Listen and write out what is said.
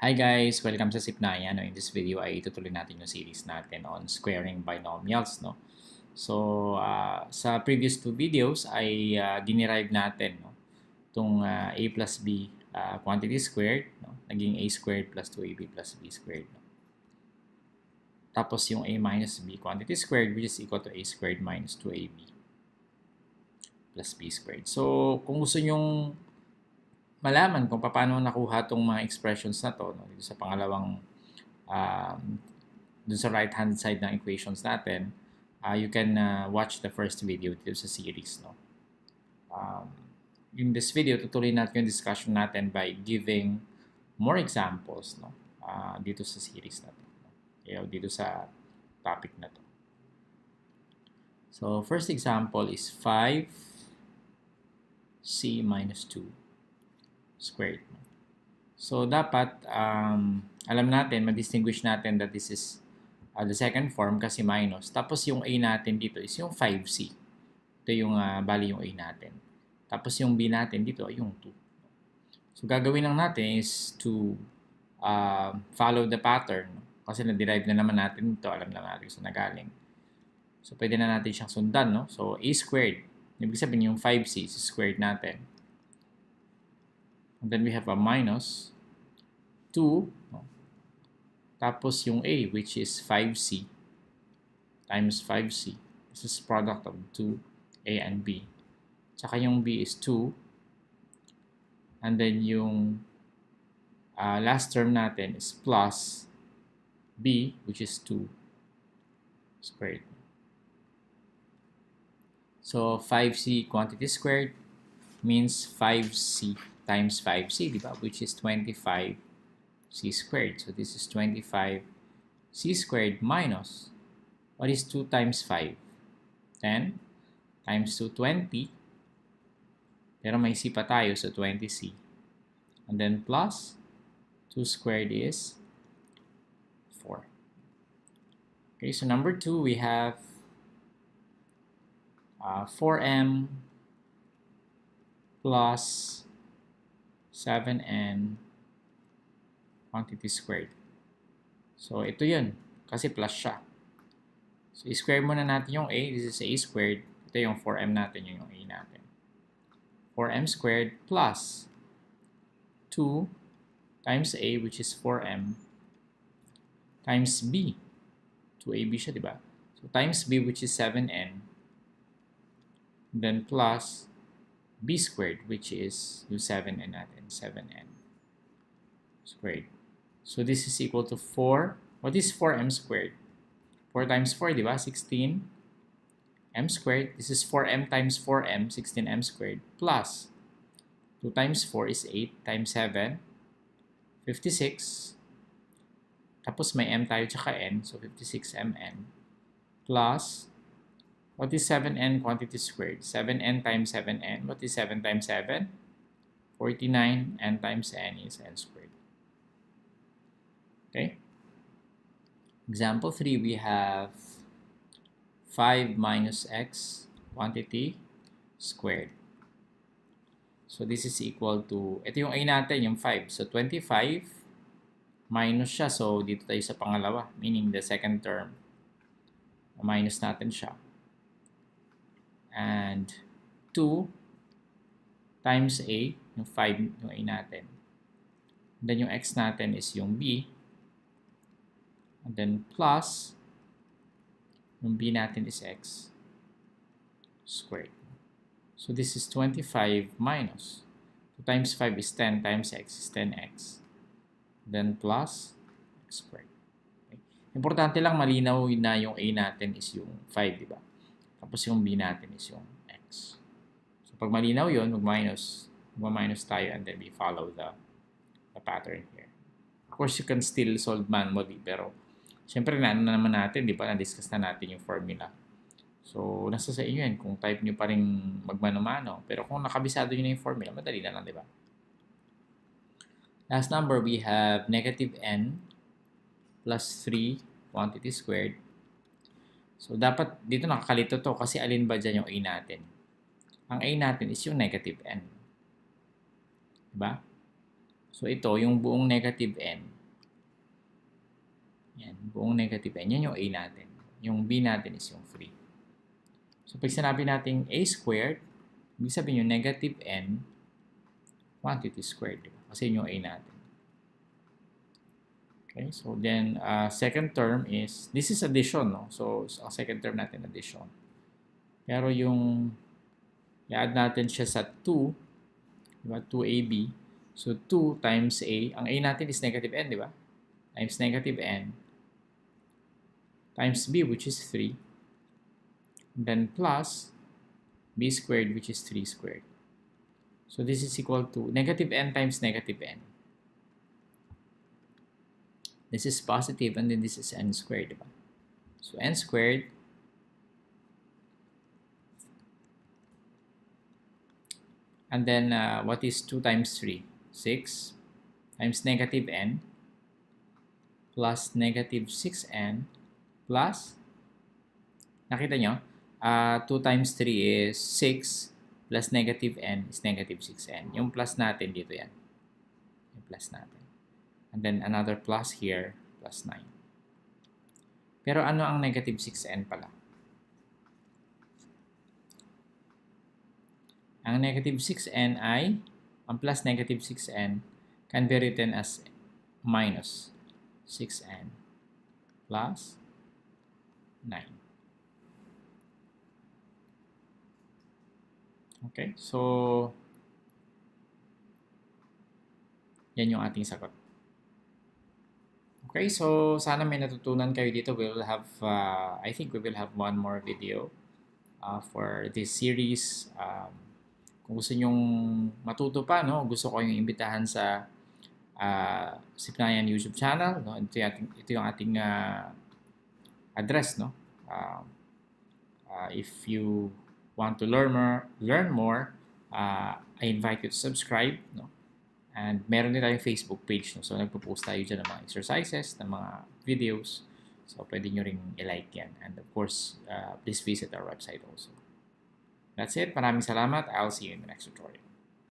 Hi guys! Welcome sa Sipnayan. In this video ay itutuloy natin yung series natin on squaring binomials. So, sa previous two videos ay dinerive natin itong a plus b quantity squared. Naging a squared plus 2ab plus b squared. Tapos yung a minus b quantity squared which is equal to a squared minus 2ab plus b squared. So, kung gusto nyong malaman kung paano nakuha itong mga expressions na to dito sa pangalawang dun sa right hand side ng equations natin, you can watch the first video dito sa series. In this video, tutuloy natin yung discussion natin by giving more examples dito sa series natin. Dito sa topic na to. So, first example is 5c minus 2 squared. So, dapat alam natin, ma-distinguish natin that this is the second form kasi minus. Tapos, yung a natin dito is yung 5c. Ito yung bali yung a natin. Tapos, yung b natin dito ay yung 2. So, gagawin lang natin is to follow the pattern. Kasi na-derive na naman natin ito. Alam na natin saan nagaling. So, pwede na natin siyang sundan. So, a squared. Ibig sabihin yung 5c is squared natin. And then we have a minus 2. Tapos yung a, which is 5c times 5c. This is product of 2a and b. Tsaka yung b is 2. And then yung last term natin is plus b, which is 2 squared. So 5c quantity squared means 5c times 5c, diba? Which is 25c squared. So this is 25c squared minus, what is 2 times 5? 10 times 2, 20. Pero may c pa tayo, so 20c. And then plus 2 squared is 4. Okay, so number 2, we have 4m plus 7n quantity squared. So, ito yun. Kasi plus siya. So, i-square muna natin yung a. This is a squared. Ito yung 4m natin, yung a natin. 4m squared plus 2 times a, which is 4m, times b. 2ab siya, diba? So, times b, which is 7n. Then plus b squared, which is yung 7n natin, 7n squared. So, this is equal to 4. What is 4m squared? 4 times 4, di ba? 16m squared. This is 4m times 4m, 16m squared, plus 2 times 4 is 8 times 7, 56. Tapos may m tayo tsaka n, so 56mn, plus what is 7n quantity squared? 7n times 7n. What is 7 times 7? 49. n times n is n squared. Okay? Example 3, we have 5 minus x quantity squared. So, this is equal to, ito yung a natin, yung 5. So, 25 minus siya. So, dito tayo sa pangalawa, meaning the second term. Minus natin siya. And 2 times a, yung 5 yung a natin. And then yung x natin is yung b. And then plus, yung b natin is x squared. So this is 25 minus 2 times 5 is 10 times x is 10x. Then plus x squared. Okay. Importante lang malinaw na yung a natin is yung 5, di ba? Tapos yung b natin is yung x. So, pag malinaw yun, mag-minus tayo and then we follow the pattern here. Of course, you can still solve manually, pero syempre na naman natin, di ba? Na-discuss na natin yung formula. So, nasa sa inyo yan kung type nyo pa rin magmano-mano. Pero kung nakabisado nyo na yung formula, madali na lang, di ba? Last number, we have negative n plus 3 quantity squared. So, dapat dito nakakalito to kasi alin ba dyan yung a natin? Ang a natin is yung negative n. Diba? So, ito, yung buong negative n Yan, buong negative n. Yan yung A natin. Yung B natin is yung free. So, pag sinabi natin A squared, ibig sabihin yung negative n quantity squared. Diba? Kasi yun yung A natin. Okay, so then, second term is, this is addition, no? So ang second term natin, addition. Pero yung, i-add natin siya sa 2, diba? 2ab. So 2 times a, ang a natin is negative n, diba? Times negative n, times b, which is 3, and then plus b squared, which is 3 squared. So this is equal to negative n times negative n. This is positive, and then this is n squared, diba? So n squared, and then what is 2 times 3? 6 times negative n plus negative 6n plus, nakita nyo, 2 times 3 is 6 plus negative n is negative 6n. Yung plus natin dito yan. Yung plus natin. And then another plus here, plus 9. Pero ano ang negative 6n pala? Ang negative 6n ay, ang plus negative 6n can be written as minus 6n plus 9. Okay, so yan yung ating sagot. Okay, so sana may natutunan kayo dito. We will have, I think we will have one more video for this series. Kung gusto nyong matuto pa, no, gusto ko yung imbitahan sa Sipnayan YouTube channel. No? Ito yung ating address. No? If you want to learn more, I invite you to subscribe. No? And meron din tayong Facebook page. No? So, nagpo-post tayo dyan ng mga exercises, ng mga videos. So, pwede nyo ring i-like yan. And of course, please visit our website also. That's it. Maraming salamat. I'll see you in the next tutorial.